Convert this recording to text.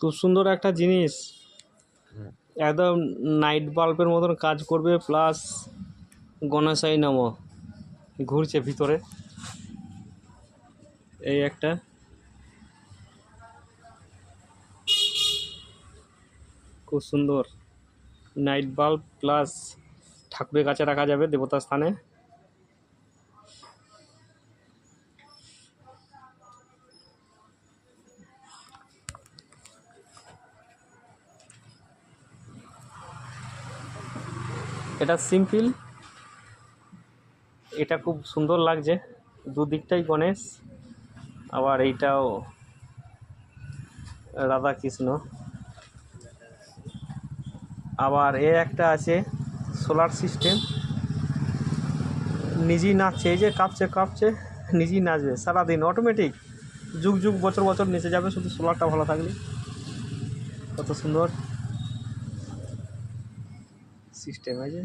খুব সুন্দর একটা জিনিস, একদম নাইট বাল্বের মতন কাজ করবে, প্লাস গণেশাই নমঃ ঘুরছে ভিতরে। এই একটা খুব সুন্দর নাইট বাল্ব, প্লাস ঠাকুরের কাছে রাখা যাবে দেবতার স্থানে। এটা সিম্পল, এটা খুব সুন্দর লাগছে, দুদিকটাই গণেশ, আবার এইটাও রাধা কৃষ্ণ। আবার এ একটা আছে সোলার সিস্টেম, নিজেই নাচছে, এই যে কাঁপছে কাঁপছে, নিজেই নাচবে সারাদিন, অটোমেটিক, যুগ যুগ বছর বছর নেচে যাবে, শুধু সোলারটা ভালো থাকলে। কত সুন্দর সিস্টেম আছে।